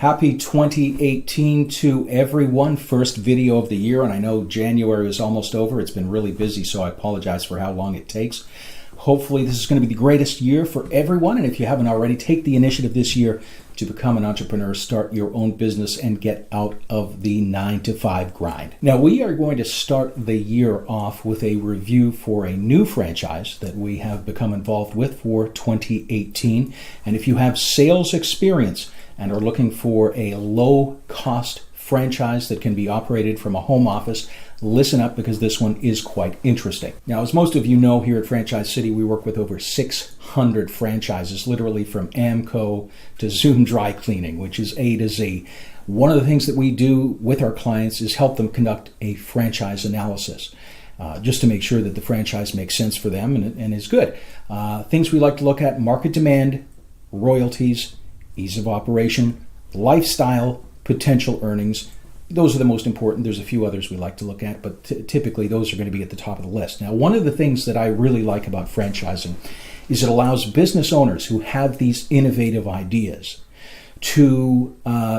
Happy 2018 to everyone. First video of the year, and I know January is almost over. It's been really busy, so I apologize for how long it takes. Hopefully this is going to be the greatest year for everyone, and if you haven't already, take the initiative this year to become an entrepreneur, start your own business, and get out of the 9-to-5 grind. Now, we are going to start the year off with a review for a new franchise that we have become involved with for 2018. And if you have sales experience and are looking for a low-cost franchise that can be operated from a home office, listen up because this one is quite interesting. Now, as most of you know, here at Franchise City, we work with over 600 franchises, literally from Amco to Zoom Dry Cleaning, which is A to Z. One of the things that we do with our clients is help them conduct a franchise analysis, just to make sure that the franchise makes sense for them and is good. Things we like to look at: market demand, royalties, ease of operation, lifestyle, potential earnings. Those are the most important. There's a few others we like to look at, but typically those are going to be at the top of the list. Now, one of the things that I really like about franchising is it allows business owners who have these innovative ideas to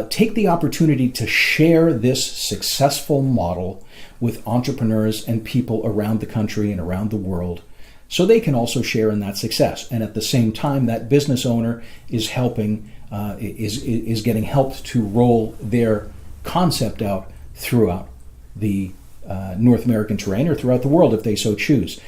take the opportunity to share this successful model with entrepreneurs and people around the country and around the world, so they can also share in that success. And at the same time, that business owner is helping, is getting helped to roll their concept out throughout the North American terrain or throughout the world if they so choose.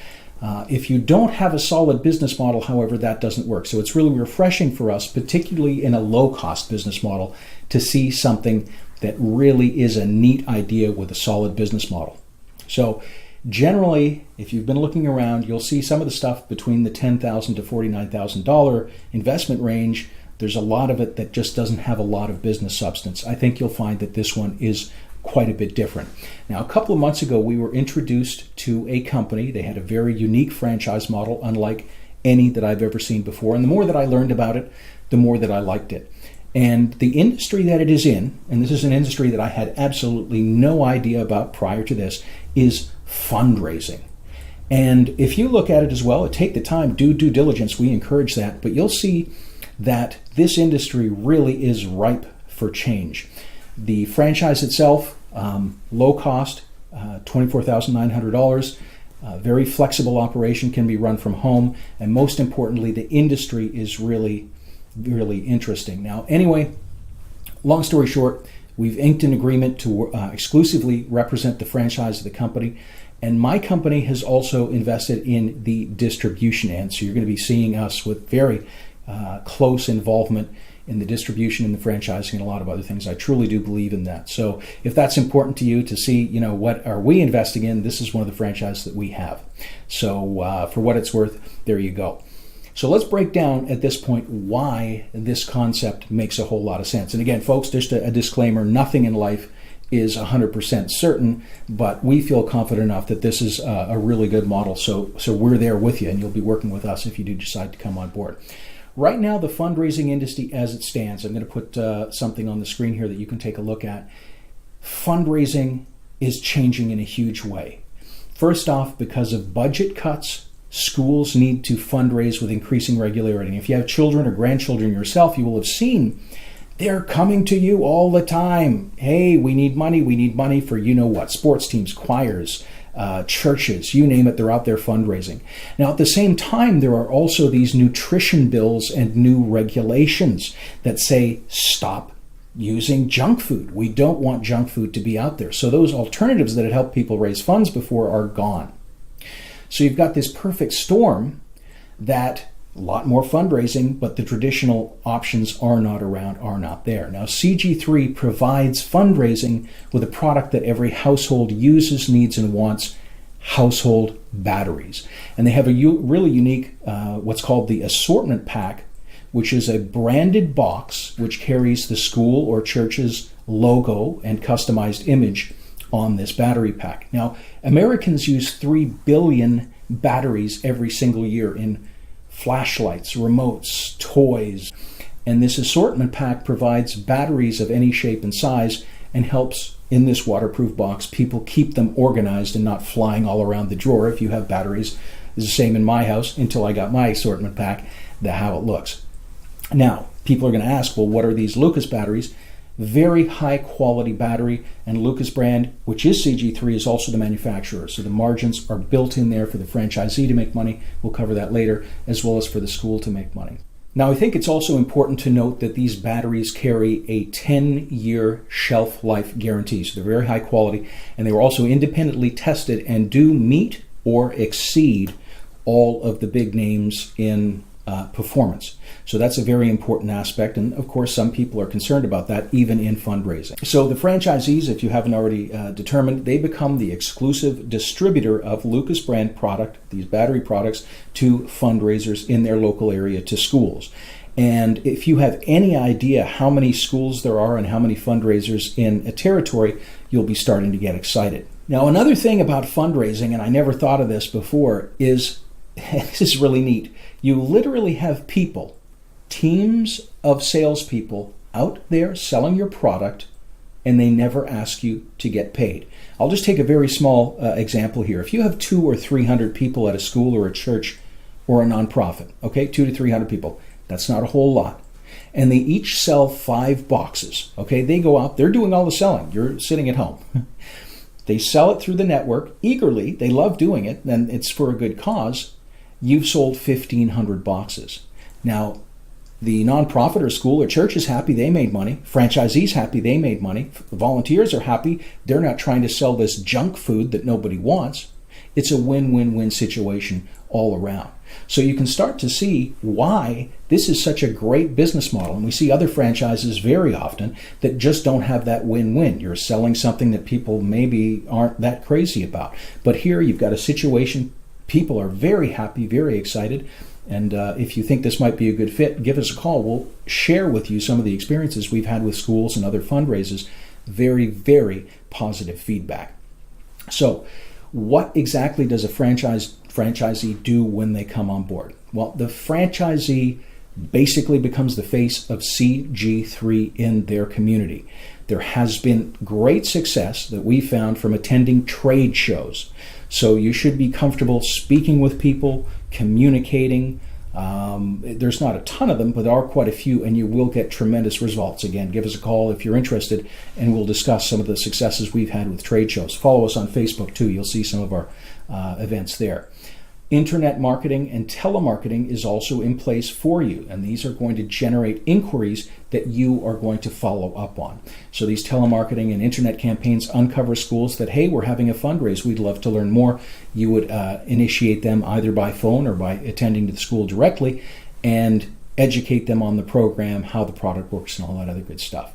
If you don't have a solid business model, however, that doesn't work. So it's really refreshing for us, particularly in a low-cost business model, to see something that really is a neat idea with a solid business model. So generally, if you've been looking around, you'll see some of the stuff between the $10,000 to $49,000 investment range. There's a lot of it that just doesn't have a lot of business substance. I think you'll find that this one is quite a bit different. Now, a couple of months ago, we were introduced to a company. They had a very unique franchise model, unlike any that I've ever seen before. And the more that I learned about it, the more that I liked it. And the industry that it is in, and this is an industry that I had absolutely no idea about prior to this, is fundraising. And if you look at it as well, take the time, do due diligence, we encourage that, but you'll see that this industry really is ripe for change. The franchise itself, low cost, $24,900, very flexible operation, can be run from home, and most importantly, the industry is really, really interesting. Now, anyway, long story short, we've inked an agreement to exclusively represent the franchise of the company, and my company has also invested in the distribution end, so you're going to be seeing us with very close involvement in the distribution and the franchising and a lot of other things. I truly do believe in that. So if that's important to you to see, what are we investing in, this is one of the franchises that we have. So for what it's worth, there you go. So let's break down at this point why this concept makes a whole lot of sense. And again, folks, just a disclaimer, nothing in life is 100% certain, but we feel confident enough that this is a really good model. So we're there with you, and you'll be working with us if you do decide to come on board. Right now, the fundraising industry as it stands, I'm going to put something on the screen here that you can take a look at. Fundraising is changing in a huge way. First off, because of budget cuts, schools need to fundraise with increasing regularity. And if you have children or grandchildren yourself, you will have seen they're coming to you all the time. Hey, we need money for you-know-what, sports teams, choirs, churches, you name it, they're out there fundraising. Now, at the same time, there are also these nutrition bills and new regulations that say stop using junk food. We don't want junk food to be out there. So those alternatives that had helped people raise funds before are gone. So you've got this perfect storm that a lot more fundraising, but the traditional options are not around, are not there. Now, CG3 provides fundraising with a product that every household uses, needs, and wants: household batteries. And they have a really unique, what's called the Assortment pack, which is a branded box which carries the school or church's logo and customized image on this battery pack. Now, Americans use 3 billion batteries every single year in flashlights, remotes, toys, and this Assortment pack provides batteries of any shape and size and helps, in this waterproof box, people keep them organized and not flying all around the drawer. If you have batteries, it's the same in my house until I got my Assortment pack, how it looks. Now, people are going to ask, well, what are these Lucas batteries? Very high quality battery, and Lucas brand, which is CG3, is also the manufacturer. So the margins are built in there for the franchisee to make money. We'll cover that later, as well as for the school to make money. Now, I think it's also important to note that these batteries carry a 10-year shelf life guarantee. So they're very high quality, and they were also independently tested and do meet or exceed all of the big names in performance. So that's a very important aspect, and of course some people are concerned about that even in fundraising. So the franchisees, if you haven't already determined, they become the exclusive distributor of Lucas brand product, these battery products, to fundraisers in their local area, to schools. And if you have any idea how many schools there are and how many fundraisers in a territory, you'll be starting to get excited. Now, another thing about fundraising, and I never thought of this before, is this is really neat. You literally have people, teams of salespeople out there selling your product, and they never ask you to get paid. I'll just take a very small example here. If you have 200 or 300 people at a school or a church or a nonprofit, okay, 200 to 300 people, that's not a whole lot. And they each sell 5 boxes, okay? They go out, they're doing all the selling. You're sitting at home. They sell it through the network eagerly. They love doing it, and it's for a good cause. You've sold 1,500 boxes. Now, the nonprofit or school or church is happy, they made money. Franchisees happy, they made money. The volunteers are happy, they're not trying to sell this junk food that nobody wants. It's a win-win-win situation all around. So you can start to see why this is such a great business model. And we see other franchises very often that just don't have that win-win. You're selling something that people maybe aren't that crazy about. But here you've got a situation. People are very happy, very excited, and if you think this might be a good fit, give us a call. We'll share with you some of the experiences we've had with schools and other fundraisers. Very, very positive feedback. So what exactly does a franchisee do when they come on board? Well, the franchisee basically becomes the face of CG3 in their community. There has been great success that we found from attending trade shows. So you should be comfortable speaking with people, communicating. There's not a ton of them, but there are quite a few, and you will get tremendous results. Again, give us a call if you're interested, and we'll discuss some of the successes we've had with trade shows. Follow us on Facebook too. You'll see some of our events there. Internet marketing and telemarketing is also in place for you, and these are going to generate inquiries that you are going to follow up on. So these telemarketing and internet campaigns uncover schools that, hey, we're having a fundraise, we'd love to learn more. You would initiate them either by phone or by attending to the school directly and educate them on the program, how the product works, and all that other good stuff.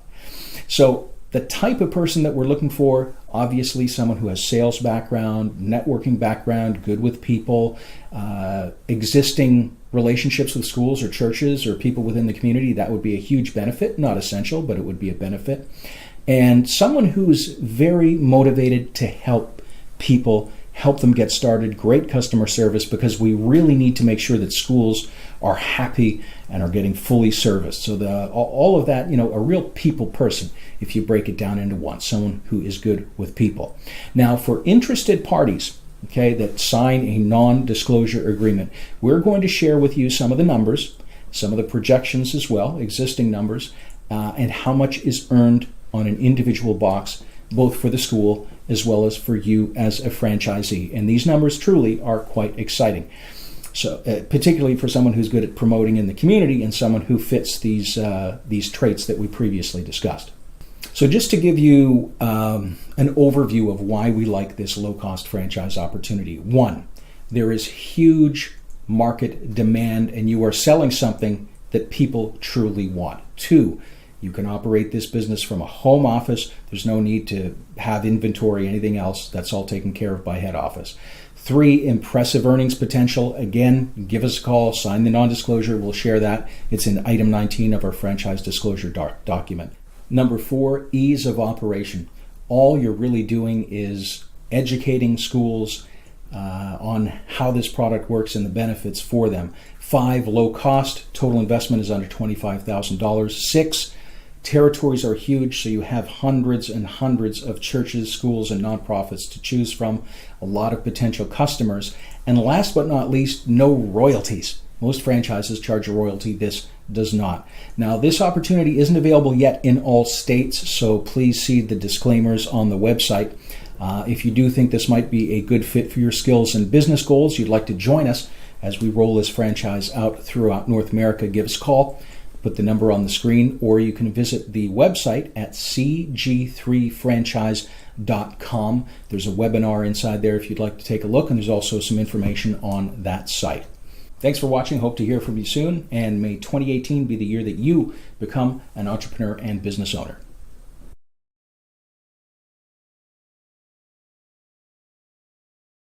So the type of person that we're looking for, obviously someone who has sales background, networking background, good with people, existing relationships with schools or churches or people within the community. That would be a huge benefit, not essential, but it would be a benefit. And someone who's very motivated to help people, help them get started, great customer service, because we really need to make sure that schools are happy and are getting fully serviced. So all of that, a real people person, if you break it down into one, someone who is good with people. Now, for interested parties, okay, that sign a non-disclosure agreement, we're going to share with you some of the numbers, some of the projections as well, existing numbers, and how much is earned on an individual box, both for the school as well as for you as a franchisee. And these numbers truly are quite exciting. So particularly for someone who's good at promoting in the community and someone who fits these traits that we previously discussed. So just to give you an overview of why we like this low-cost franchise opportunity. 1, there is huge market demand and you are selling something that people truly want. 2, you can operate this business from a home office. There's no need to have inventory, anything else. That's all taken care of by head office. 3, impressive earnings potential. Again, give us a call, sign the non-disclosure. We'll share that. It's in item 19 of our franchise disclosure document. Number 4, ease of operation. All you're really doing is educating schools on how this product works and the benefits for them. 5, low cost. Total investment is under $25,000. 6, territories are huge, so you have hundreds and hundreds of churches, schools, and nonprofits to choose from, a lot of potential customers. And last but not least, no royalties. Most franchises charge a royalty. This does not. Now, this opportunity isn't available yet in all states, so please see the disclaimers on the website. If you do think this might be a good fit for your skills and business goals, you'd like to join us as we roll this franchise out throughout North America, give us a call. Put the number on the screen, or you can visit the website at CG3Franchise.com. There's a webinar inside there if you'd like to take a look, and there's also some information on that site. Thanks for watching. Hope to hear from you soon, and may 2018 be the year that you become an entrepreneur and business owner.